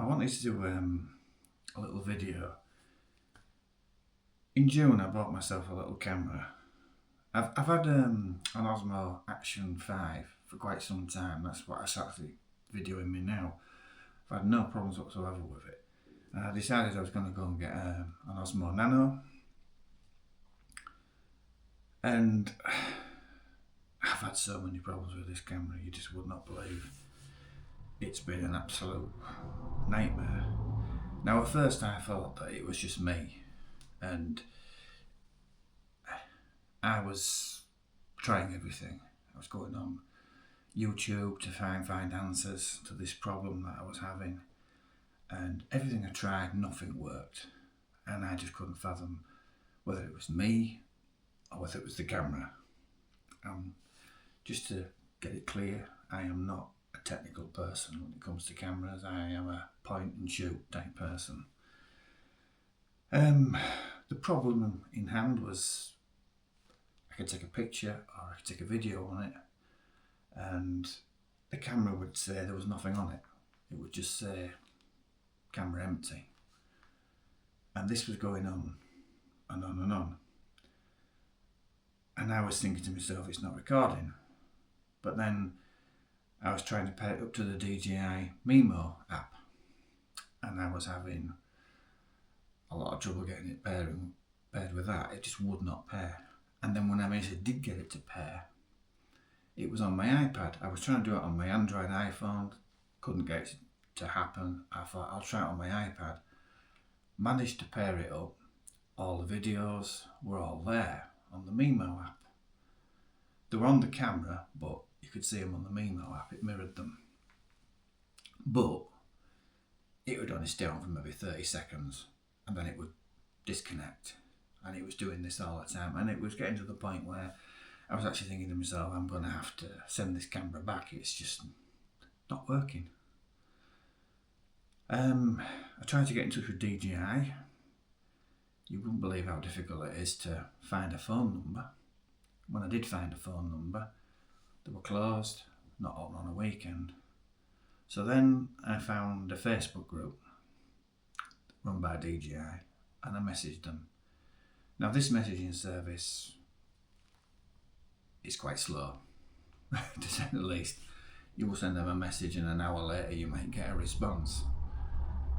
wanted to do a little video. In June I bought myself a little camera. I've had an Osmo Action 5 for quite some time. That's what it's actually videoing me now. I've had no problems whatsoever with it. I decided I was going to go and get an Osmo Nano. And I've had so many problems with this camera, you just would not believe. It's been an absolute nightmare. Now at first I thought that it was just me, and I was trying everything. I was going on YouTube to find answers to this problem that I was having, and everything I tried, nothing worked, and I just couldn't fathom whether it was me or whether it was the camera. Just to get it clear, I am not a technical person when it comes to cameras. I am a point and shoot type person. The problem in hand was I could take a picture or I could take a video on it, and the camera would say there was nothing on it. It would just say camera empty, and this was going on and on and on, and I was thinking to myself, it's not recording. But then I was trying to pair it up to the DJI Mimo app, and I was having a lot of trouble getting it paired with that. It just would not pair. And then when I eventually did get it to pair, it was on my iPad. I was trying to do it on my Android iPhone, couldn't get it to happen. I thought I'll try it on my iPad. Managed to pair it up. All the videos were all there on the Mimo app. They were on the camera, but you could see them on the Mimo app. It mirrored them. But it would only stay on for maybe 30 seconds, and then it would disconnect. And it was doing this all the time, and it was getting to the point where I was actually thinking to myself, I'm going to have to send this camera back. It's just not working. I tried to get in touch with DJI. You wouldn't believe how difficult it is to find a phone number. When I did find a phone number, they were closed, not open on a weekend. So then I found a Facebook group run by DJI, and I messaged them. Now this messaging service is quite slow, to say the least. You will send them a message and an hour later you might get a response,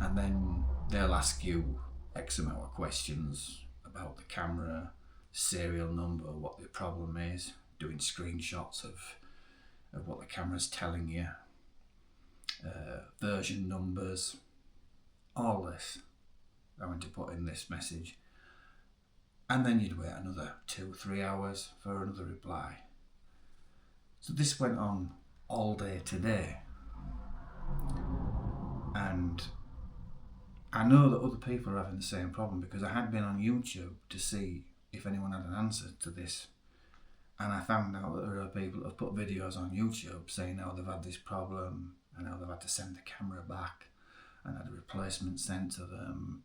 and then they'll ask you X amount of questions about the camera, serial number, what the problem is, doing screenshots of what the camera's telling you, version numbers, all this I went to put in this message, and then you'd wait another 2-3 hours for another reply. So this went on all day today, and I know that other people are having the same problem, because I had been on YouTube to see if anyone had an answer to this, and I found out that there are people that have put videos on YouTube saying how they've had this problem and how they've had to send the camera back and had a replacement sent to them.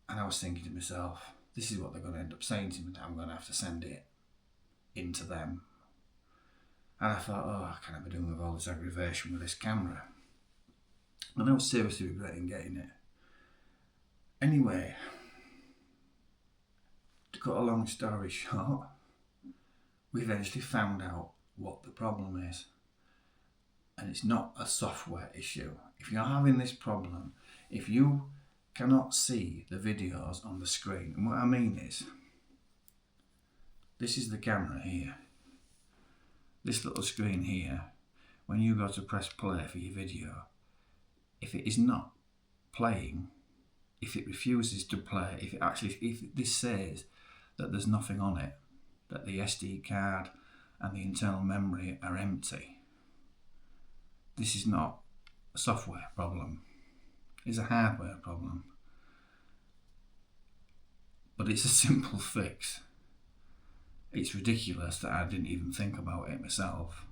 And I was thinking to myself, this is what they're going to end up saying to me, that I'm going to have to send it into them. And I thought, I can't be doing with all this aggravation with this camera. And I was seriously regretting getting it. Anyway, to cut a long story short, we eventually found out what the problem is. And it's not a software issue. If you're having this problem, if you cannot see the videos on the screen, and what I mean is, this is the camera here. This little screen here, when you go to press play for your video, if it is not playing, if it refuses to play, if this says that there's nothing on it, that the SD card and the internal memory are empty, this is not a software problem, it's a hardware problem. But it's a simple fix. It's ridiculous that I didn't even think about it myself.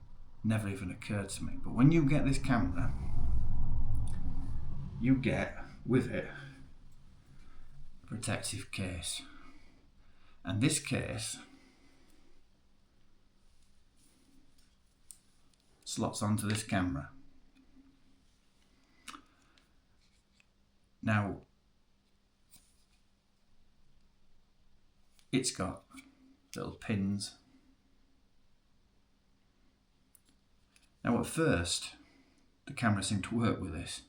Never even occurred to me. But when you get this camera, you get with it a protective case. And this case slots onto this camera. Now, it's got little pins. Now at first, the camera seemed to work with this,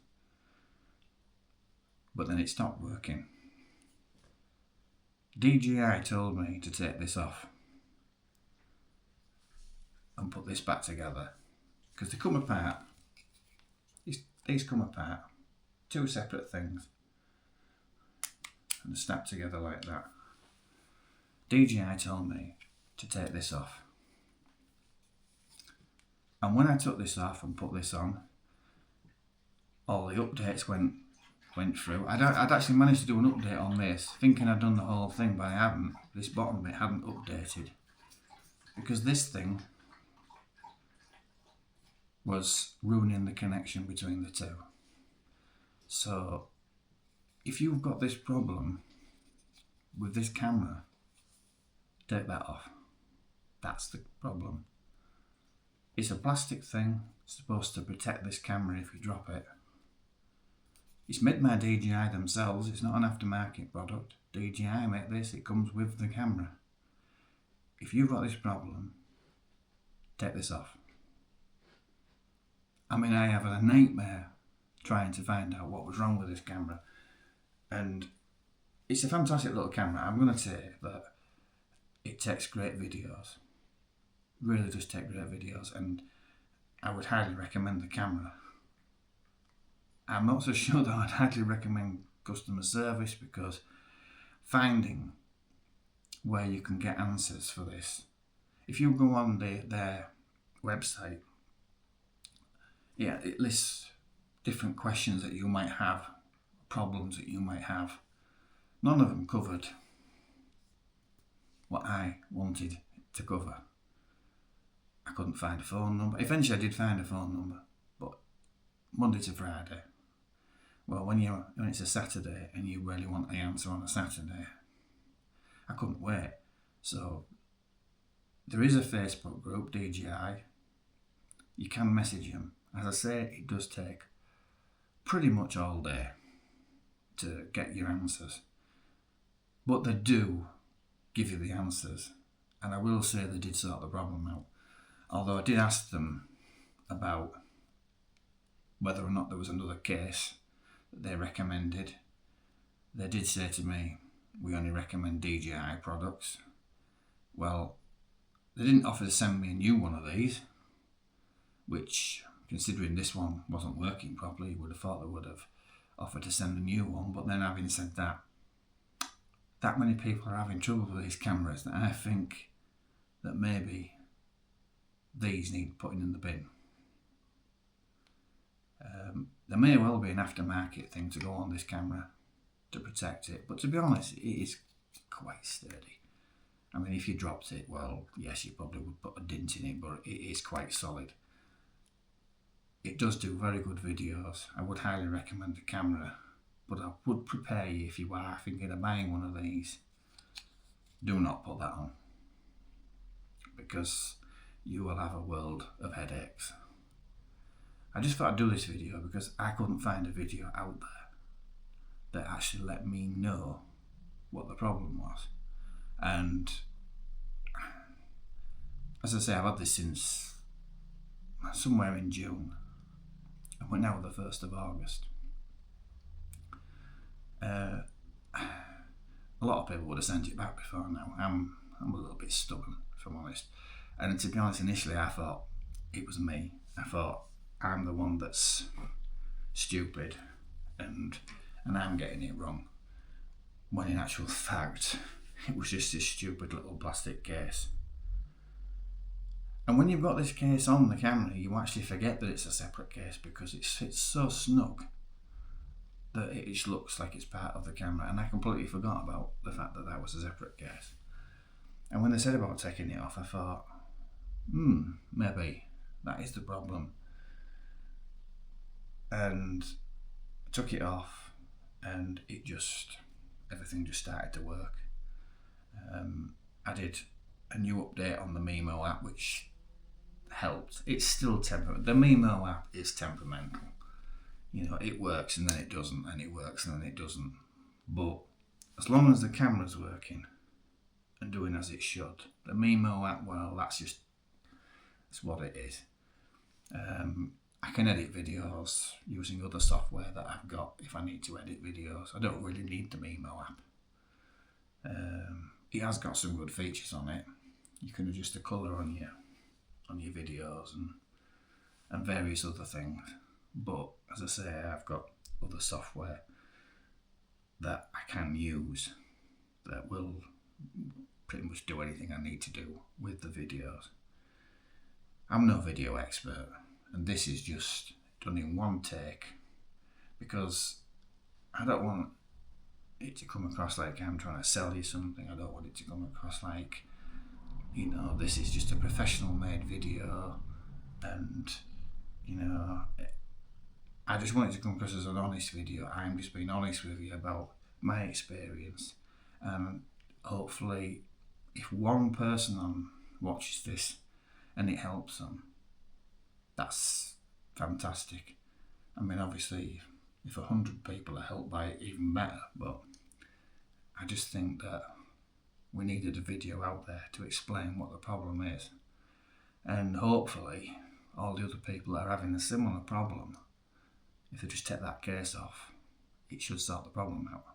but then it stopped working. DJI told me to take this off and put this back together, because they come apart. These come apart, two separate things, and snap together like that. DJI told me to take this off, and when I took this off and put this on, all the updates went through. I'd actually managed to do an update on this, thinking I'd done the whole thing, but I hadn't. This bottom bit hadn't updated, because this thing was ruining the connection between the two. So if you've got this problem with this camera, take that off. That's the problem. It's a plastic thing supposed to protect this camera if you drop it. It's made by DJI themselves, it's not an aftermarket product. DJI make this, it comes with the camera. If you've got this problem, take this off. I mean, I have a nightmare trying to find out what was wrong with this camera. And it's a fantastic little camera. I'm going to say that it takes great videos. Really does take great videos, and I would highly recommend the camera. I'm not so sure that I'd highly recommend customer service, because finding where you can get answers for this, if you go on their website, yeah, it lists different questions that you might have, problems that you might have. None of them covered what I wanted to cover. I couldn't find a phone number. Eventually I did find a phone number, but Monday to Friday. Well, when it's a Saturday and you really want the answer on a Saturday, I couldn't wait. So there is a Facebook group, DJI. You can message them. As I say, it does take pretty much all day to get your answers. But they do give you the answers. And I will say they did sort the problem out. Although I did ask them about whether or not there was another case that they recommended. They did say to me, we only recommend DJI products. Well, they didn't offer to send me a new one of these, which, considering this one wasn't working properly, you would have thought they would have offered to send a new one. But then, having said that many people are having trouble with these cameras that I think that maybe these need putting in the bin. There may well be an aftermarket thing to go on this camera to protect it, but to be honest, it is quite sturdy. I mean, if you dropped it, well, yes, you probably would put a dent in it, but it is quite solid. It does do very good videos. I would highly recommend the camera, but I would prepare you, if you are thinking of buying one of these, do not put that on, because you will have a world of headaches. I just thought I'd do this video because I couldn't find a video out there that actually let me know what the problem was. And as I say, I've had this since somewhere in June, and we're now the 1st of August. A lot of people would have sent it back before now. I'm a little bit stubborn, if I'm honest. And to be honest, initially I thought it was me. I thought I'm the one that's stupid and I'm getting it wrong. When in actual fact, it was just this stupid little plastic case. And when you've got this case on the camera, you actually forget that it's a separate case, because it fits so snug that it just looks like it's part of the camera. And I completely forgot about the fact that that was a separate case. And when they said about taking it off, I thought, maybe that is the problem. And I took it off, and everything just started to work. I did a new update on the Mimo app, which helped. It's still temperamental. The Mimo app is temperamental. You know, it works and then it doesn't, and it works and then it doesn't. But as long as the camera's working and doing as it should, the Mimo app, well, that's what it is. I can edit videos using other software that I've got if I need to edit videos. I don't really need the Mimo app. It has got some good features on it. You can adjust the colour on your videos and various other things. But as I say, I've got other software that I can use that will pretty much do anything I need to do with the videos. I'm no video expert, and this is just done in one take because I don't want it to come across like I'm trying to sell you something. I don't want it to come across like, you know, this is just a professional made video, and, you know, I just want it to come across as an honest video. I'm just being honest with you about my experience, and hopefully if one person watches this and it helps them, that's fantastic. I mean, obviously if 100 people are helped by it, even better, but I just think that we needed a video out there to explain what the problem is, and hopefully all the other people that are having a similar problem, if they just take that case off, it should sort the problem out.